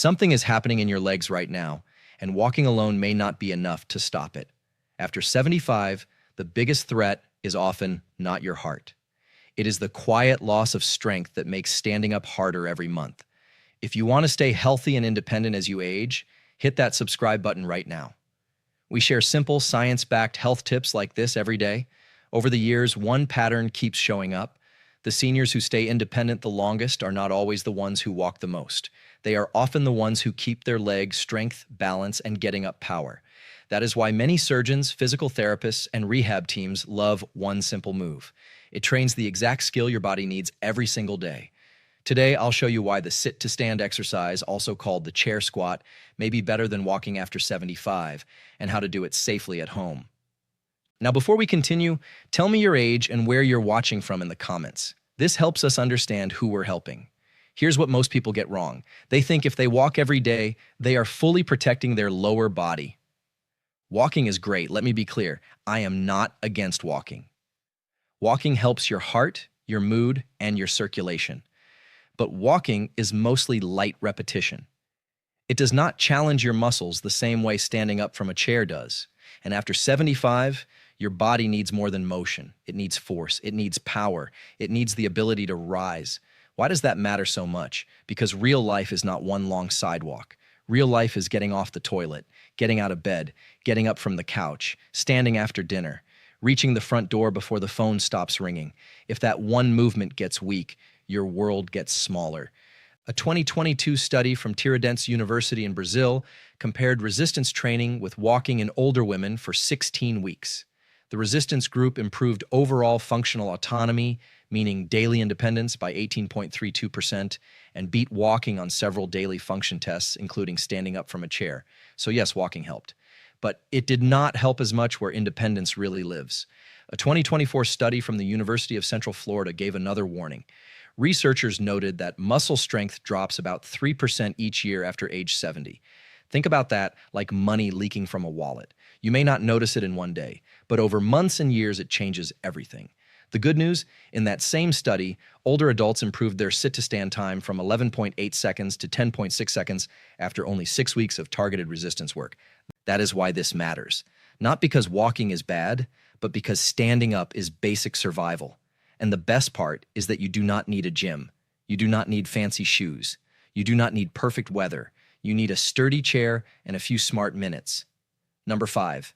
Something is happening in your legs right now, and walking alone may not be enough to stop it. After 75, the biggest threat is often not your heart. It is the quiet loss of strength that makes standing up harder every month. If you want to stay healthy and independent as you age, hit that subscribe button right now. We share simple, science-backed health tips like this every day. Over the years, one pattern keeps showing up. The seniors who stay independent the longest are not always the ones who walk the most. They are often the ones who keep their legs strength, balance, and getting up power. That is why many surgeons, physical therapists, and rehab teams love one simple move. It trains the exact skill your body needs every single day. Today, I'll show you why the sit-to-stand exercise, also called the chair squat, may be better than walking after 75, and how to do it safely at home. Now, before we continue, tell me your age and where you're watching from in the comments. This helps us understand who we're helping. Here's what most people get wrong. They think if they walk every day, they are fully protecting their lower body. Walking is great, let me be clear. I am not against walking. Walking helps your heart, your mood, and your circulation. But walking is mostly light repetition. It does not challenge your muscles the same way standing up from a chair does. And after 75, your body needs more than motion. It needs force. It needs power. It needs the ability to rise. Why does that matter so much? Because real life is not one long sidewalk. Real life is getting off the toilet, getting out of bed, getting up from the couch, standing after dinner, reaching the front door before the phone stops ringing. If that one movement gets weak, your world gets smaller. A 2022 study from Tiradentes University in Brazil compared resistance training with walking in older women for 16 weeks. The resistance group improved overall functional autonomy, meaning daily independence, by 18.32%, and beat walking on several daily function tests, including standing up from a chair. So yes, walking helped. But it did not help as much where independence really lives. A 2024 study from the University of Central Florida gave another warning. Researchers noted that muscle strength drops about 3% each year after age 70. Think about that like money leaking from a wallet. You may not notice it in one day, but over months and years it changes everything. The good news, in that same study, older adults improved their sit-to-stand time from 11.8 seconds to 10.6 seconds after only 6 weeks of targeted resistance work. That is why this matters. Not because walking is bad, but because standing up is basic survival. And the best part is that you do not need a gym. You do not need fancy shoes. You do not need perfect weather. You need a sturdy chair and a few smart minutes. Number 5,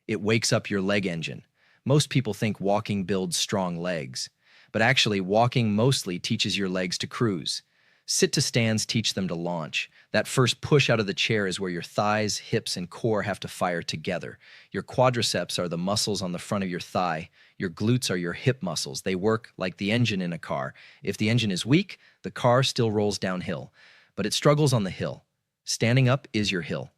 it wakes up your leg engine. Most people think walking builds strong legs, but actually walking mostly teaches your legs to cruise. Sit-to-stands teach them to launch. That first push out of the chair is where your thighs, hips, and core have to fire together. Your quadriceps are the muscles on the front of your thigh. Your glutes are your hip muscles. They work like the engine in a car. If the engine is weak, the car still rolls downhill, but it struggles on the hill. Standing up is your hill.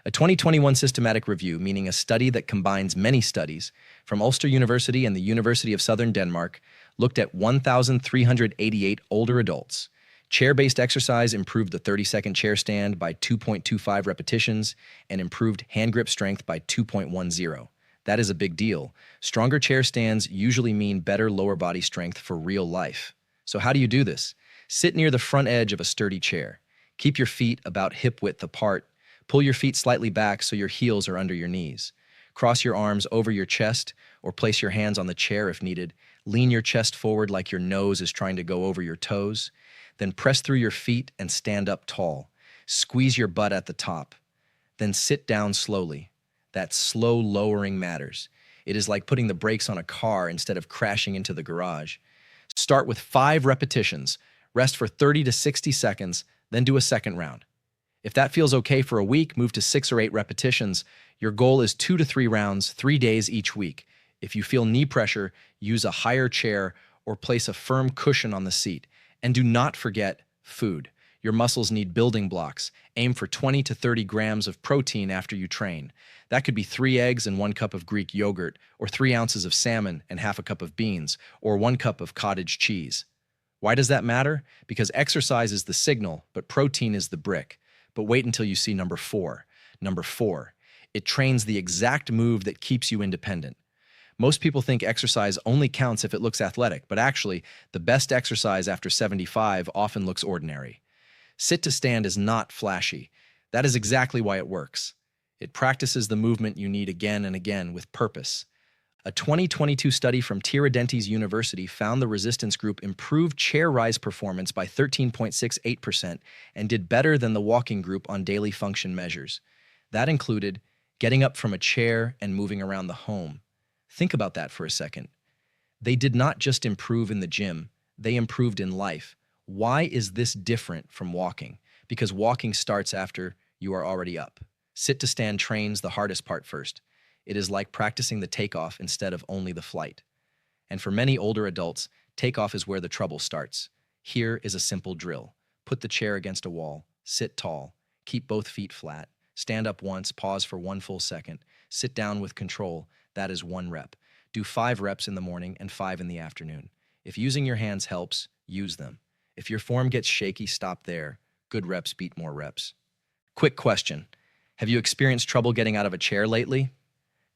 A 2021 systematic review, meaning a study that combines many studies, from Ulster University and the University of Southern Denmark, looked at 1,388 older adults. Chair-based exercise improved the 30-second chair stand by 2.25 repetitions and improved hand grip strength by 2.10. That is a big deal. Stronger chair stands usually mean better lower body strength for real life. So how do you do this? Sit near the front edge of a sturdy chair. Keep your feet about hip width apart. Pull your feet slightly back so your heels are under your knees. Cross your arms over your chest or place your hands on the chair if needed. Lean your chest forward like your nose is trying to go over your toes. Then press through your feet and stand up tall. Squeeze your butt at the top. Then sit down slowly. That slow lowering matters. It is like putting the brakes on a car instead of crashing into the garage. Start with 5 repetitions. Rest for 30 to 60 seconds, then do a second round. If that feels okay for a week, move to 6 or 8 repetitions. Your goal is 2 to 3 rounds, 3 days each week. If you feel knee pressure, use a higher chair or place a firm cushion on the seat. And do not forget food. Your muscles need building blocks. Aim for 20 to 30 grams of protein after you train. That could be 3 eggs and 1 cup of Greek yogurt, or 3 ounces of salmon and half a cup of beans, or 1 cup of cottage cheese. Why does that matter? Because exercise is the signal, but protein is the brick. But wait until you see number 4. Number 4, it trains the exact move that keeps you independent. Most people think exercise only counts if it looks athletic, but actually, the best exercise after 75 often looks ordinary. Sit to stand is not flashy. That is exactly why it works. It practices the movement you need again and again with purpose. A 2022 study from Tiradentes University found the resistance group improved chair rise performance by 13.68% and did better than the walking group on daily function measures. That included getting up from a chair and moving around the home. Think about that for a second. They did not just improve in the gym, they improved in life. Why is this different from walking? Because walking starts after you are already up. Sit to stand trains the hardest part first. It is like practicing the takeoff instead of only the flight. And for many older adults, takeoff is where the trouble starts. Here is a simple drill. Put the chair against a wall, sit tall, keep both feet flat, stand up once, pause for 1 full second, sit down with control, that is 1 rep. Do 5 reps in the morning and 5 in the afternoon. If using your hands helps, use them. If your form gets shaky, stop there. Good reps beat more reps. Quick question. Have you experienced trouble getting out of a chair lately?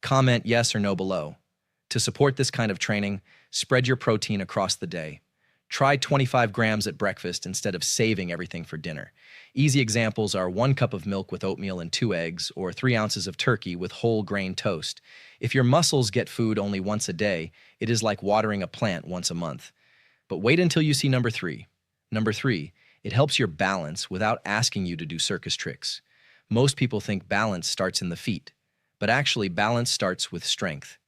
Comment yes or no below. To support this kind of training, spread your protein across the day. Try 25 grams at breakfast instead of saving everything for dinner. Easy examples are 1 cup of milk with oatmeal and 2 eggs, or 3 ounces of turkey with whole grain toast. If your muscles get food only once a day, it is like watering a plant once a month. But wait until you see number 3. Number 3, it helps your balance without asking you to do circus tricks. Most people think balance starts in the feet, but actually balance starts with strength.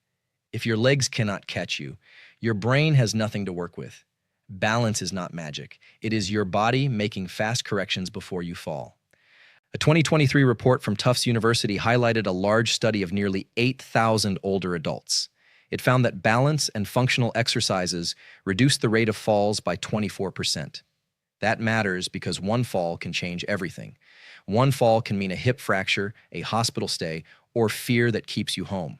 If your legs cannot catch you, your brain has nothing to work with. Balance is not magic. It is your body making fast corrections before you fall. A 2023 report from Tufts University highlighted a large study of nearly 8,000 older adults. It found that balance and functional exercises reduced the rate of falls by 24%. That matters because 1 fall can change everything. 1 fall can mean a hip fracture, a hospital stay, or fear that keeps you home.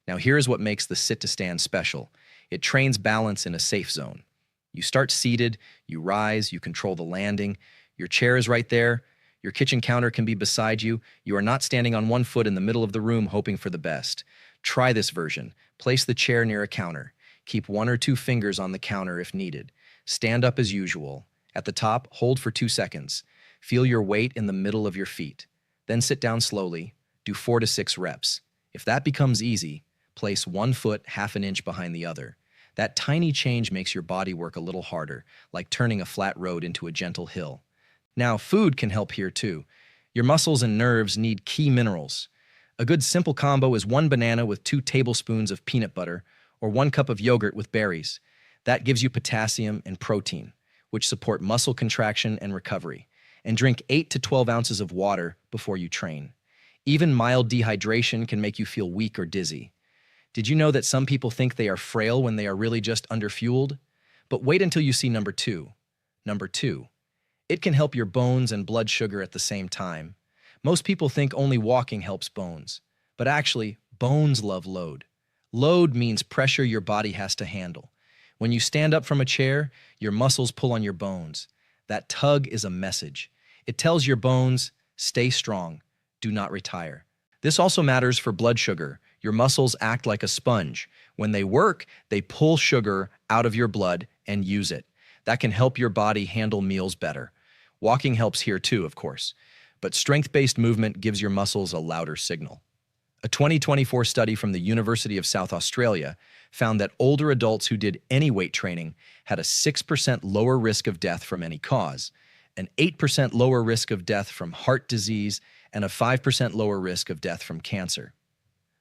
Now here's what makes the sit to stand special. It trains balance in a safe zone. You start seated, you rise, you control the landing. Your chair is right there. Your kitchen counter can be beside you. You are not standing on 1 foot in the middle of the room hoping for the best. Try this version. Place the chair near a counter. Keep 1 or 2 fingers on the counter if needed. Stand up as usual. At the top, hold for 2 seconds. Feel your weight in the middle of your feet. Then sit down slowly. Do 4 to 6 reps. If that becomes easy, place 1 foot half an inch behind the other. That tiny change makes your body work a little harder, like turning a flat road into a gentle hill. Now, food can help here too. Your muscles and nerves need key minerals. A good simple combo is 1 banana with 2 tablespoons of peanut butter, or 1 cup of yogurt with berries. That gives you potassium and protein, which support muscle contraction and recovery. And drink 8 to 12 ounces of water before you train. Even mild dehydration can make you feel weak or dizzy. Did you know that some people think they are frail when they are really just underfueled? But wait until you see number 2. Number 2. It can help your bones and blood sugar at the same time. Most people think only walking helps bones. But actually, bones love load. Load means pressure your body has to handle. When you stand up from a chair, your muscles pull on your bones. That tug is a message. It tells your bones, stay strong, do not retire. This also matters for blood sugar. Your muscles act like a sponge. When they work, they pull sugar out of your blood and use it. That can help your body handle meals better. Walking helps here too, of course. But strength-based movement gives your muscles a louder signal. A 2024 study from the University of South Australia found that older adults who did any weight training had a 6% lower risk of death from any cause, an 8% lower risk of death from heart disease, and a 5% lower risk of death from cancer.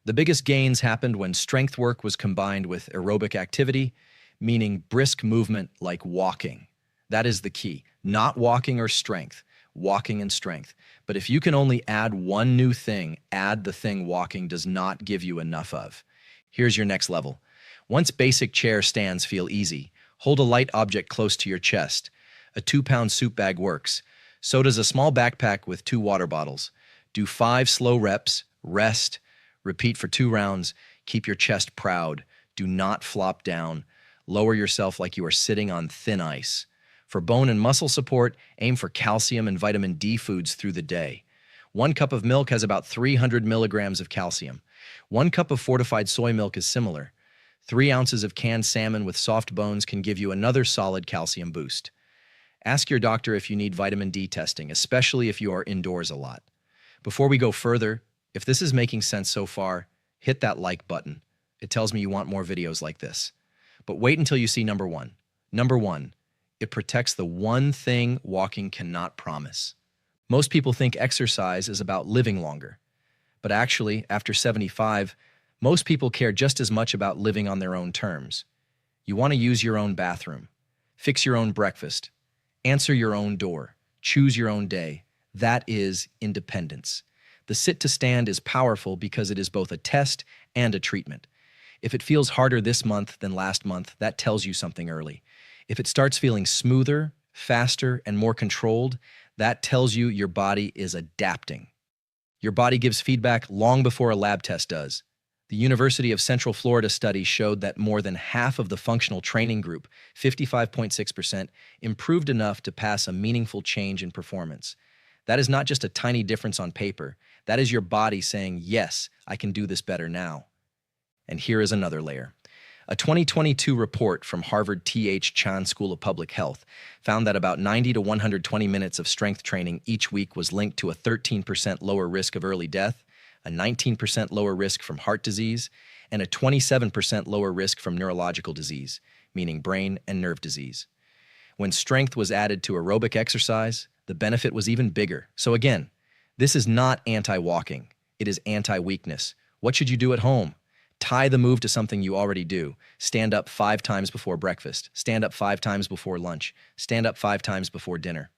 The biggest gains happened when strength work was combined with aerobic activity, meaning brisk movement like walking. That is the key. Not walking or strength, walking and strength. But if you can only add 1 new thing, add the thing walking does not give you enough of. Here's your next level. Once basic chair stands feel easy, hold a light object close to your chest. A 2-pound soup bag works. So does a small backpack with 2 water bottles. Do 5 slow reps, rest, repeat for 2 rounds. Keep your chest proud. Do not flop down. Lower yourself like you are sitting on thin ice. For bone and muscle support, aim for calcium and vitamin D foods through the day. 1 cup of milk has about 300 milligrams of calcium. 1 cup of fortified soy milk is similar. 3 ounces of canned salmon with soft bones can give you another solid calcium boost. Ask your doctor if you need vitamin D testing, especially if you are indoors a lot. Before we go further, if this is making sense so far, hit that like button. It tells me you want more videos like this. But wait until you see number one. Number one, it protects the one thing walking cannot promise. Most people think exercise is about living longer. But actually, after 75, most people care just as much about living on their own terms. You want to use your own bathroom, fix your own breakfast, answer your own door, choose your own day. That is independence. The sit to stand is powerful because it is both a test and a treatment. If it feels harder this month than last month, that tells you something early. If it starts feeling smoother, faster, and more controlled, that tells you your body is adapting. Your body gives feedback long before a lab test does. The University of Central Florida study showed that more than half of the functional training group, 55.6%, improved enough to pass a meaningful change in performance. That is not just a tiny difference on paper. That is your body saying, yes, I can do this better now. And here is another layer. A 2022 report from Harvard T.H. Chan School of Public Health found that about 90 to 120 minutes of strength training each week was linked to a 13% lower risk of early death, a 19% lower risk from heart disease, and a 27% lower risk from neurological disease, meaning brain and nerve disease. When strength was added to aerobic exercise, the benefit was even bigger. So again, this is not anti-walking. It is anti-weakness. What should you do at home? Tie the move to something you already do. Stand up 5 times before breakfast. Stand up 5 times before lunch. Stand up 5 times before dinner.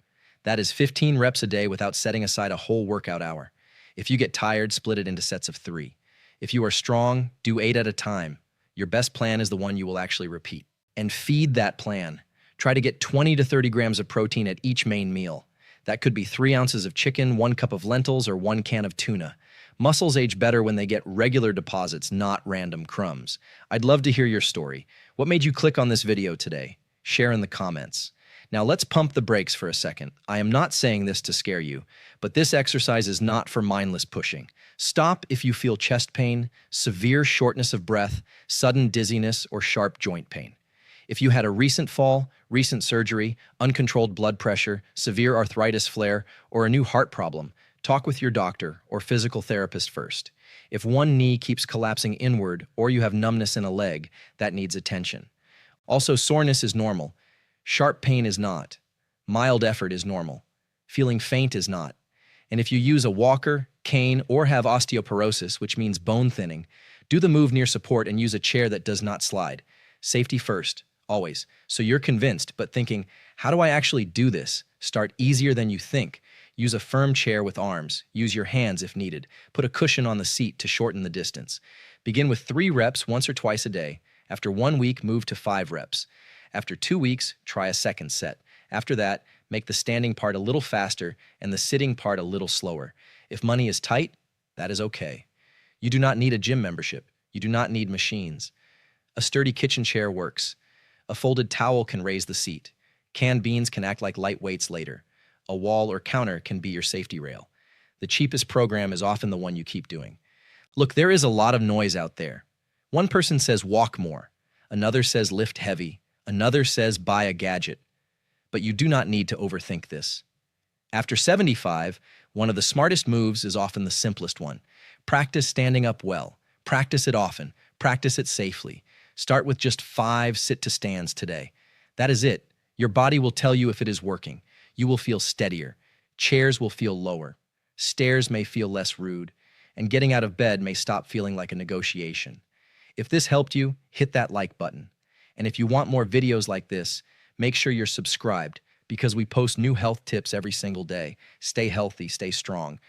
That is 15 reps a day without setting aside a whole workout hour. If you get tired, split it into sets of 3. If you are strong, do 8 at a time. Your best plan is the one you will actually repeat. And feed that plan. Try to get 20 to 30 grams of protein at each main meal. That could be 3 ounces of chicken, 1 cup of lentils, or 1 can of tuna. Muscles age better when they get regular deposits, not random crumbs. I'd love to hear your story. What made you click on this video today? Share in the comments. Now let's pump the brakes for a second. I am not saying this to scare you, but this exercise is not for mindless pushing. Stop if you feel chest pain, severe shortness of breath, sudden dizziness, or sharp joint pain. If you had a recent fall, recent surgery, uncontrolled blood pressure, severe arthritis flare, or a new heart problem, talk with your doctor or physical therapist first. If one knee keeps collapsing inward or you have numbness in a leg, that needs attention. Also, soreness is normal. Sharp pain is not. Mild effort is normal. Feeling faint is not. And if you use a walker, cane, or have osteoporosis, which means bone thinning, do the move near support and use a chair that does not slide. Safety first, always. So you're convinced, but thinking, how do I actually do this? Start easier than you think. Use a firm chair with arms. Use your hands if needed. Put a cushion on the seat to shorten the distance. Begin with 3 reps once or twice a day. After 1 week, move to 5 reps. After 2 weeks, try a second set. After that, make the standing part a little faster and the sitting part a little slower. If money is tight, that is okay. You do not need a gym membership. You do not need machines. A sturdy kitchen chair works. A folded towel can raise the seat. Canned beans can act like light weights later. A wall or counter can be your safety rail. The cheapest program is often the one you keep doing. Look, there is a lot of noise out there. One person says walk more. Another says lift heavy. Another says buy a gadget. But you do not need to overthink this. After 75, one of the smartest moves is often the simplest one. Practice standing up well. Practice it often. Practice it safely. Start with just 5 sit-to-stands today. That is it. Your body will tell you if it is working. You will feel steadier. Chairs will feel lower. Stairs may feel less rude. And getting out of bed may stop feeling like a negotiation. If this helped you, hit that like button. And if you want more videos like this, make sure you're subscribed because we post new health tips every single day. Stay healthy, stay strong.